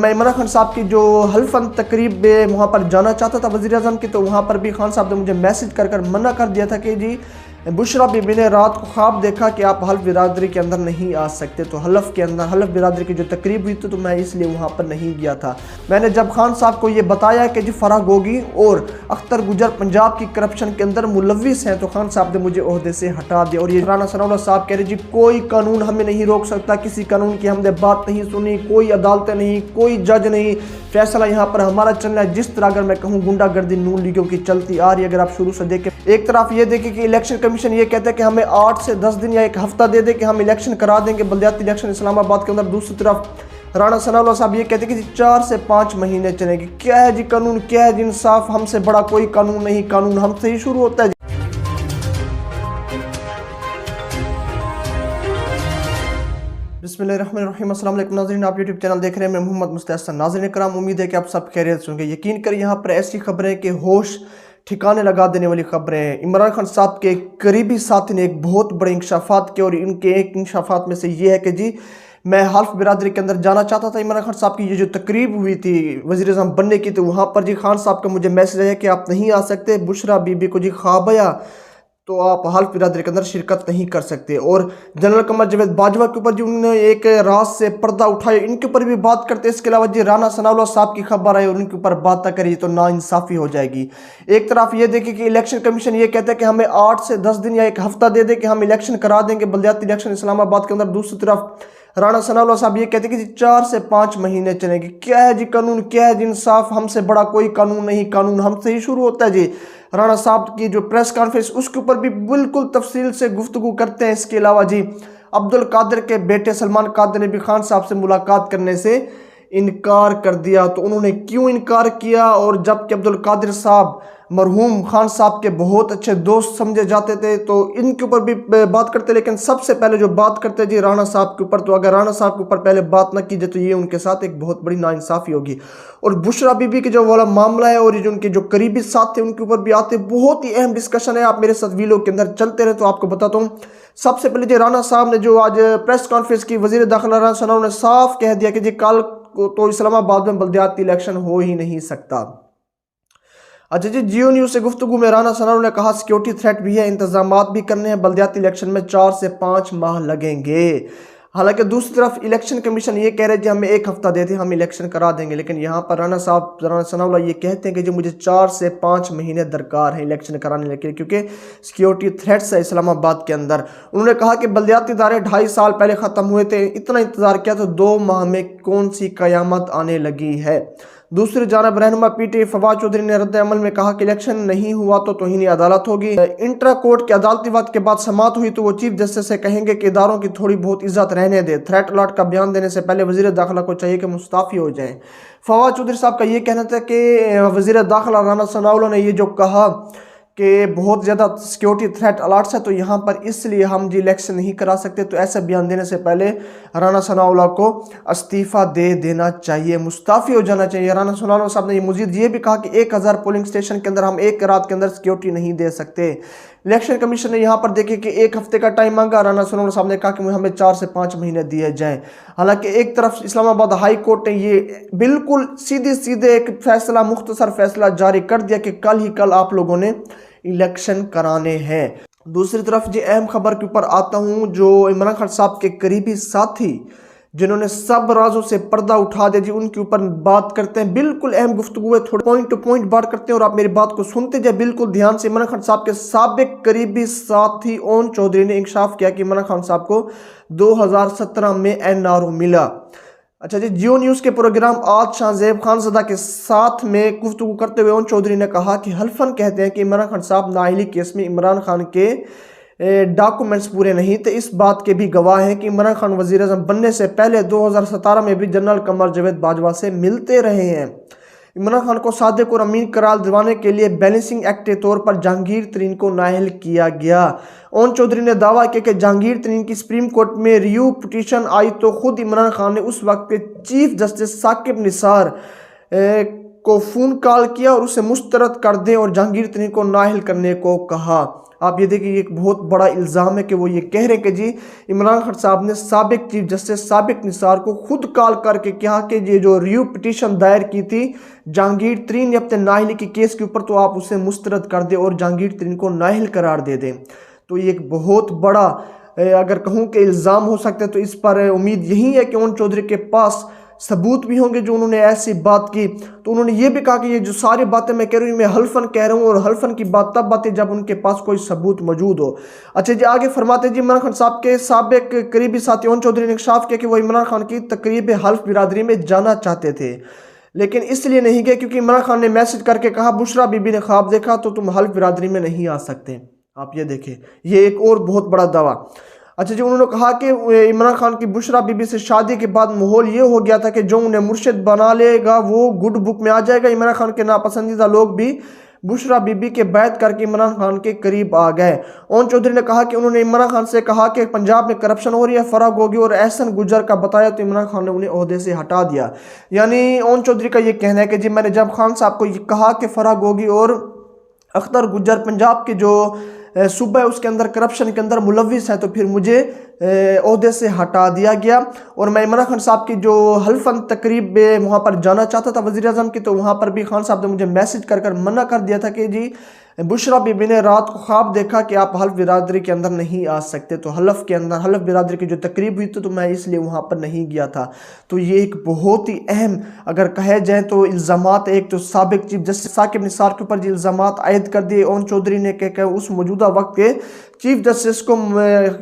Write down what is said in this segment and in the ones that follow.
मैं इमरान खान साहब की जो हल्फन तकरीब में वहाँ पर जाना चाहता था वज़ीर आज़म की, तो वहाँ पर भी खान साहब ने मुझे मैसेज कर मना कर दिया था कि जी बुशरा बीबी ने रात को ख्वाब देखा कि आप हल्फ बिरादरी के अंदर नहीं आ सकते, तो हल्फ के अंदर हल्फ बिरादरी की जो तकरीब हुई थी तो मैं इसलिए वहाँ पर नहीं गया था। मैंने जब खान साहब को ये बताया कि जी फराह गोगी और अख्तर गुजर पंजाब की करप्शन के अंदर मुलविस हैं, तो खान साहब ने मुझे ओहदे से हटा दिया। और ये राना सनाउल्लाह साहब कह रहे जी कोई कानून हमें नहीं रोक सकता, किसी कानून की हमने बात नहीं सुनी, कोई अदालतें नहीं, कोई जज नहीं, फैसला यहाँ पर हमारा चलना है। जिस तरह अगर मैं कहूँ गुंडागर्दी नून लीगों की चलती आ रही है, अगर आप शुरू से देखें, एक तरफ ये देखें कि इलेक्शन कमीशन ये कहता है कि हमें 8 से 10 दिन या एक हफ्ता दे दे कि हम इलेक्शन करा देंगे, बल्दियाती इलेक्शन इस्लामाबाद के अंदर। दूसरी तरफ राना सनाउल्लाह साहब ये कहते हैं कि 4 से 5 महीने चलेंगे। क्या है जी कानून, क्या है जी इंसाफ, हमसे बड़ा कोई कानून नहीं, कानून हमसे ही शुरू होता है। बिस्मिल्लाहिर्रहमानिर्रहीम, अस्सलाम वालेकुम नाज़रीन, आप यूट्यूब चैनल देख रहे हैं, मैं मोहम्मद मुस्तहसन। नाज़रीन कराम, उम्मीद है कि आप सब खैरियत से होंगे। यकीन करिए यहाँ पर ऐसी खबरें कि होश ठिकाने लगा देने वाली खबरें हैं। इमरान खान साहब के करीबी साथी ने एक बहुत बड़े इंकशाफात किए और इनके एक इंकशाफात में से ये है कि जी मैं हल्फ बिरादरी के अंदर जाना चाहता था। इमरान खान साहब की ये जो तकरीब हुई थी वज़ीर आज़म बनने की, तो वहाँ पर जी खान साहब का मुझे मैसेज आया कि आप नहीं आ सकते। बुशरा बीबी को जी ख्वाब आया तो आप हल्फ बिरादरी के अंदर शिरकत नहीं कर सकते। और जनरल कमर जावेद बाजवा के ऊपर जी उन्होंने एक राज से पर्दा उठाया, इनके ऊपर भी बात करते हैं। इसके अलावा जी राना सनाउल्लाह साहब की खबर आई और उनके ऊपर बात करी तो नाइंसाफ़ी हो जाएगी। एक तरफ ये देखिए कि इलेक्शन कमीशन ये कहता है कि हमें 8 से 10 दिन या एक हफ्ता दे दे कि हम इलेक्शन करा देंगे, बल्दियाती इलेक्शन इस्लामाबाद के अंदर। दूसरी तरफ राना सनाउल्लाह साहब ये कहते हैं कि 4 से 5 महीने चलेंगे। क्या है जी कानून, क्या है जी इंसाफ, हमसे बड़ा कोई कानून नहीं, कानून हमसे ही शुरू होता है जी। राना साहब की जो प्रेस कॉन्फ्रेंस उसके ऊपर भी बिल्कुल तफसील से गुफ्तगू करते हैं। इसके अलावा जी अब्दुल कादिर के बेटे सलमान कादिर ने भी खान साहब से मुलाकात करने से इनकार कर दिया। तो उन्होंने क्यों इनकार किया, और जबकि अब्दुल कादिर साहब मरहूम खान साहब के बहुत अच्छे दोस्त समझे जाते थे, तो इनके ऊपर भी बात करते। लेकिन सबसे पहले जो बात करते जी राना साहब के ऊपर, तो अगर राना साहब के ऊपर पहले बात ना की जाए तो ये उनके साथ एक बहुत बड़ी नाइंसाफ़ी होगी। और बुशरा बीबी के जो वाला मामला है और ये जो उनके जो करीबी साथ थे उनके ऊपर भी आते, बहुत ही अहम डिस्कशन है। आप मेरे साथ वीडियो के अंदर चलते रहे तो आपको बताता हूँ। सबसे पहले जी राना साहब ने जो आज प्रेस कॉन्फ्रेंस की, वज़ीर दाखिला राना सनाउल्लाह ने साफ कह दिया कि जी कल तो इस्लामाबाद में बल्दियाती इलेक्शन हो ही नहीं सकता। अच्छा जी, जियो न्यूज़ से गुफ्तगू में राना सनाउल्लाह ने कहा सिक्योरिटी थ्रेट भी है, इंतजामात भी करने हैं, बल्दियाती इलेक्शन में 4 से 5 माह लगेंगे। हालांकि दूसरी तरफ इलेक्शन कमीशन ये कह रहे हैं हमें एक हफ्ता देते हम इलेक्शन करा देंगे, लेकिन यहाँ पर राना सनाउल्लाह ये कहते हैं कि जो मुझे 4 से 5 महीने दरकार है इलेक्शन कराने के लिए, क्योंकि सिक्योरिटी थ्रेट्स है इस्लामाबाद के अंदर। उन्होंने कहा कि बल्दियाती इदारे 2.5 साल पहले ख़त्म हुए थे, इतना इंतज़ार किया तो 2 माह में कौन सी क़यामत आने लगी है। दूसरी जानब रहनुमा पीटी फवाद चौधरी ने रद्द अमल में कहा कि इलेक्शन नहीं हुआ तो तौहीन अदालत होगी। इंट्रा कोर्ट के अदालती वक्त के बाद समाअत हुई तो वो चीफ जस्टिस से कहेंगे कि इदारों की थोड़ी बहुत इज्जत रहने दे। थ्रेट अलर्ट का बयान देने से पहले वज़ीर दाखिला को चाहिए कि मुस्ताफ़ी हो जाए। फवाद चौधरी साहब का ये कहना था कि वज़ीर दाखिला राना सनाउल्लाह ने ये जो कहा कि बहुत ज़्यादा सिक्योरिटी थ्रेट अलर्ट्स है तो यहाँ पर इसलिए हम जी इलेक्शन नहीं करा सकते, तो ऐसा बयान देने से पहले राना सनाउल्लाह को इस्तीफ़ा दे देना चाहिए, मुस्ताफ़ी हो जाना चाहिए। राना सनाउल्लाह साहब ने ये मज़ीद ये भी कहा कि 1000 पोलिंग स्टेशन के अंदर हम एक रात के अंदर सिक्योरिटी नहीं दे सकते। इलेक्शन कमीशन ने यहाँ पर देखे कि 1 हफ्ते का टाइम मांगा, राना सनाउल्लाह साहब ने कहा कि हमें 4 से 5 महीने दिए जाएँ। हालांकि एक तरफ इस्लामाबाद हाई कोर्ट ने ये बिल्कुल सीधे एक फैसला, मुख्तसर फैसला जारी कर दिया कि कल ही कल आप लोगों ने इलेक्शन कराने हैं। दूसरी तरफ जी अहम खबर के ऊपर आता हूँ, जो इमरान खान साहब के करीबी साथी जिन्होंने सब राजों से पर्दा उठा दिया जी उनके ऊपर बात करते हैं। बिल्कुल अहम गुफ्तगू है, थोड़ा पॉइंट टू पॉइंट बात करते हैं और आप मेरी बात को सुनते जाए बिल्कुल ध्यान से। इमरान खान साहब के साबिक करीबी साथी ओन चौधरी ने इंकशाफ किया कि इमरान खान साहब को 2017 में NRO मिला। अच्छा जी, जियो न्यूज़ के प्रोग्राम आज शाहजेब खानज़दा के साथ में गुफ्तगू करते हुए ओन चौधरी ने कहा कि हल्फन कहते हैं कि इमरान खान साहब नाअहली केस में इमरान खान के डॉक्यूमेंट्स पूरे नहीं थे। इस बात के भी गवाह हैं कि इमरान खान वज़ीर आज़म बनने से पहले 2017 में भी जनरल कमर जावेद बाजवा से मिलते रहे हैं। इमरान खान को सादिक और अमीन करार दिलवाने के लिए बैलेंसिंग एक्ट के तौर पर जहांगीर तरीन को नाअहल किया गया। ओन चौधरी ने दावा किया कि जहांगीर तरीन की सुप्रीम कोर्ट में रिव्यू पिटीशन आई तो खुद इमरान खान ने उस वक्त के चीफ जस्टिस साकिब निसार को फ़ोन कॉल किया और उसे मुस्तरद कर दें और जहांगीर तरीन को नाअहल करने को कहा। आप ये देखिए, एक बहुत बड़ा इल्ज़ाम है कि वो ये कह रहे हैं कि जी इमरान खान साहब ने साबिक चीफ जस्टिस साबिक निसार को खुद कॉल करके कहा कि ये जो रिव्यू पिटीशन दायर की थी जहांगीर तरीन ने अपने नाअहली के केस के ऊपर, तो आप उसे मुस्तरद कर दें और जहांगीर तरीन को नाअहल करार दे दें। तो ये एक बहुत बड़ा अगर कहूँ कि इल्ज़ाम हो सकता है, तो इस पर उम्मीद यही है कि ओन चौधरी के पास सबूत भी होंगे जो उन्होंने ऐसी बात की। तो उन्होंने ये भी कहा कि ये जो सारी बातें मैं कह रही हूँ मैं हल्फन कह रहा हूँ, और हल्फन की बात तब बातें जब उनके पास कोई सबूत मौजूद हो। अच्छा जी, आगे फरमाते जी, इमरान खान साहब के साबिक करीबी साथी ओन चौधरी ने इंकशाफ किया कि वो इमरान खान की तकरीब हल्फ बिरादरी में जाना चाहते थे, लेकिन इसलिए नहीं गए क्योंकि इमरान खान ने मैसेज करके कहा बुशरा बीबी ने ख्वाब देखा तो तुम हल्फ बिरादरी में नहीं आ सकते। आप ये देखें, ये एक और बहुत बड़ा दावा। अच्छा जी, उन्होंने कहा कि इमरान खान की बुशरा बीबी से शादी के बाद माहौल ये हो गया था कि जो उन्हें मुर्शिद बना लेगा वो गुड बुक में आ जाएगा। इमरान खान के नापसंदीदा लोग भी बुशरा बीबी के बैत करके इमरान खान के करीब आ गए। ओन चौधरी ने कहा कि उन्होंने इमरान खान से कहा कि पंजाब में करप्शन हो रही है, फराग गोगी और एहसन गुजर का बताया तो इमरान खान ने उन्हें ओहदे से हटा दिया। यानी ओन चौधरी का ये कहना है कि जी मैंने जब खान साहब को ये कहा कि फराग गोगी और अख्तर गुजर पंजाब के जो सूबा है उसके अंदर करप्शन के अंदर मुलविस है, तो फिर मुझे ओहदे से हटा दिया गया। और मैं इमरान खान साहब की जो हल्फन तकरीब में वहाँ पर जाना चाहता था वज़ीर आज़म की, तो वहाँ पर भी खान साहब ने मुझे मैसेज कर मना कर दिया था कि जी बुशरा बीबी ने रात को ख्वाब देखा कि आप हल्फ बिरादरी के अंदर नहीं आ सकते, तो हल्फ के अंदर हल्फ बिरादरी की जो तकरीब हुई तो मैं इसलिए वहाँ पर नहीं गया था। तो ये एक बहुत ही अहम अगर कहे जाए तो इल्ज़ामात, एक तो साबिक चीफ जस्टिस साकिब निसार के ऊपर जो इल्ज़ामात आयद कर दिए ओन चौधरी ने कि उस मौजूदा वक्त के चीफ जस्टिस को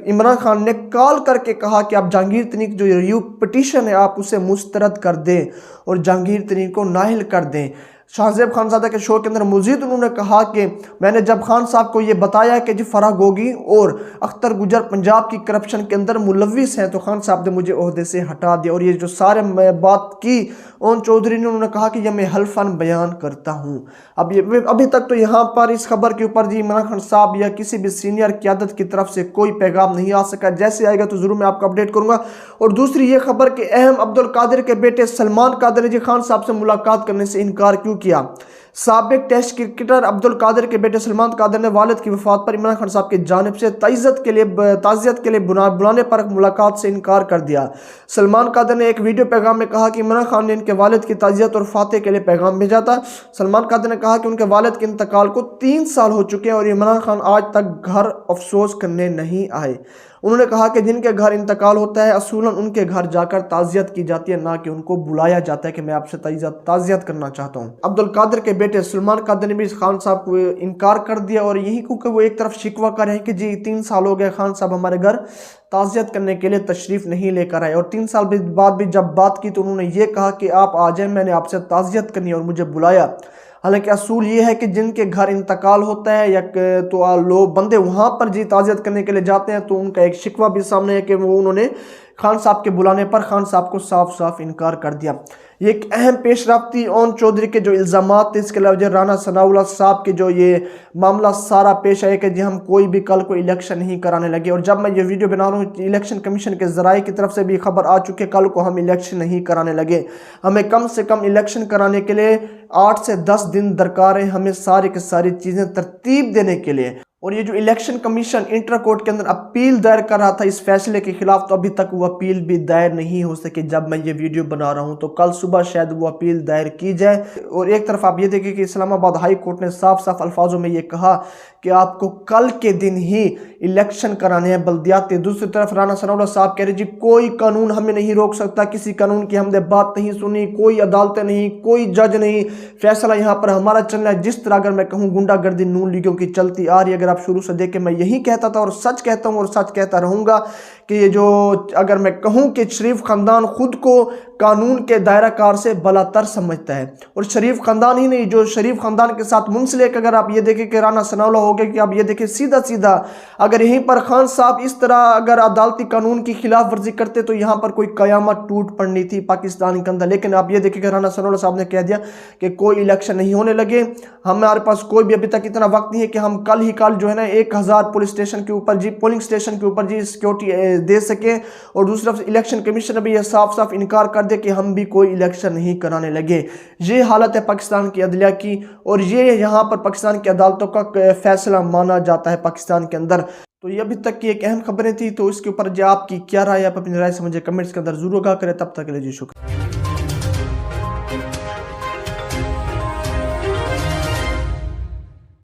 इमरान खान ने कॉल करके कहा कि आप जहांगीर तरीन की जो रिव्यू पिटीशन है आप उसे मुस्तरद कर दें और जहांगीर तरीन को नाअहल कर दें। शाहज़ेब खानज़ादा के शो के अंदर मज़ीद उन्होंने कहा कि मैंने जब खान साहब को ये बताया कि जी फराग गोगी और अख्तर गुजर पंजाब की करप्शन के अंदर मुलविस हैं, तो खान साहब ने मुझे ओहदे से हटा दिया। और ये जो सारे बात की ओन चौधरी ने, उन्होंने कहा कि ये मैं हल्फन बयान करता हूँ। अब ये अभी तक तो यहाँ पर इस खबर के ऊपर जी इमरान खान साहब या किसी भी सीनियर क़यादत की तरफ से कोई पैगाम नहीं आ सका। जैसे आएगा तो ज़रूर मैं आपको अपडेट करूँगा। और दूसरी ये खबर कि अहम अब्दुल कादिर के बेटे सलमान कादिर ने जी खान साहब से मुलाकात करने से इनकार क्यों किया। साबिक टेस्ट क्रिकेटर अब्दुल कादिर के बेटे सलमान कादिर ने वालिद की वफात पर इमरान खान साहब की जानिब से ताज़ियत के लिए बुलाने पर मुलाकात से इनकार कर दिया। सलमान कादिर ने एक वीडियो पैगाम में कहा कि इमरान खान ने इनके वालिद की ताज़ियत और फातह के लिए पैगाम भेजा था। सलमान कादिर ने कहा कि उनके वालिद के इंतकाल को 3 साल हो चुके हैं और इमरान खान आज तक घर अफसोस करने नहीं आए। उन्होंने कहा कि जिनके घर इंतकाल होता है असूलन उनके घर जाकर ताज़ियत की जाती है, ना कि उनको बुलाया जाता है कि मैं आपसे ताज़ियत करना चाहता हूँ। अब्दुल कादिर के बेटे सलमान कादिर ने भी खान साहब को इनकार कर दिया और यही क्योंकि वो एक तरफ शिकवा कर रहे हैं कि जी 3 साल हो गए खान साहब हमारे घर ताज़ियत करने के लिए तशरीफ़ नहीं लेकर आए। और 3 साल बाद भी जब बात की तो उन्होंने ये कहा कि आप आ जाएं, मैंने आपसे ताज़ियत करनी है और मुझे बुलाया। हालांकि असूल ये है कि जिनके घर इंतकाल होता है या तो लोग बंदे वहाँ पर जी ताज़ियत करने के लिए जाते हैं, तो उनका एक शिकवा भी सामने है कि वो उन्होंने खान साहब के बुलाने पर खान साहब को साफ साफ इनकार कर दिया। ये एक अहम पेशरफ्ती ओन चौधरी के जो इल्ज़ामात थे, इसके अलावा राना सनाउल्लाह साहब के जो ये मामला सारा पेश आया कि जी हम कोई भी कल को इलेक्शन नहीं कराने लगे। और जब मैं ये वीडियो बना रहा हूँ इलेक्शन कमीशन के ज़राए की तरफ से भी खबर आ चुकी है कल को हम इलेक्शन नहीं कराने लगे। हमें कम से कम इलेक्शन कराने के लिए 8 से 10 दिन दरकार है, हमें सारी की सारी चीज़ें तरतीब देने के लिए। और ये जो इलेक्शन कमीशन इंटर कोर्ट के अंदर अपील दायर कर रहा था इस फैसले के खिलाफ, तो अभी तक वो अपील भी दायर नहीं हो सकी। जब मैं ये वीडियो बना रहा हूँ तो कल सुबह शायद वो अपील दायर की जाए। और एक तरफ आप ये देखिए कि इस्लामाबाद हाई कोर्ट ने साफ साफ अल्फाजों में ये कहा कि आपको कल के दिन ही इलेक्शन कराने हैं बल्दियाती। दूसरी तरफ राना सनाउल्लाह साहब कह रहे जी कोई कानून हमें नहीं रोक सकता, किसी कानून की हमने बात नहीं सुनी, कोई अदालतें नहीं, कोई जज नहीं, फैसला यहाँ पर हमारा चलना है। जिस तरह अगर मैं कहूँ गुंडागर्दी नून लीगों की चलती आ रही है, अगर आप शुरू से देखें मैं यही कहता था और सच कहता हूँ और सच कहता रहूँगा कि ये जो अगर मैं कहूँ कि शरीफ ख़ानदान खुद को कानून के दायरा कार से बलातर समझता है। और शरीफ ख़ानदान ही नहीं, जो शरीफ ख़ानदान के साथ मुंसलिक अगर आप ये देखें कि राना सनाउल्लाह हो गए कि आप ये देखें सीधा सीधा अगर यहीं पर खान साहब इस तरह अगर अदालती कानून की खिलाफ वर्जी करते तो यहाँ पर कोई क़यामत टूट पड़नी थी पाकिस्तान के अंदर। लेकिन आप ये देखें कि राना सनाउल्लाह साहब ने कह दिया कि कोई इलेक्शन नहीं होने लगे, हमारे पास कोई भी अभी तक इतना वक्त नहीं है कि हम कल ही कल जो है ना 1000 पुलिस स्टेशन के ऊपर जी पोलिंग स्टेशन के ऊपर जी सिक्योरिटी دے سکیں، اور دوسری طرف الیکشن کمیشن بھی یہ صاف صاف انکار کر دے کہ ہم بھی کوئی الیکشن نہیں کرانے لگے۔ یہ حالت ہے پاکستان کی عدلیہ کی، اور یہ یہاں پر پاکستان کی عدالتوں کا فیصلہ مانا جاتا ہے پاکستان کے اندر۔ تو یہ ابھی تک کی ایک اہم خبریں تھی، تو اس کے اوپر آپ کی کیا رائے ہے؟ آپ اپنی رائے سے مجھے کمنٹس کے اندر ضرور آگاہ کریں۔ تب تک کے لیے جی شکریہ۔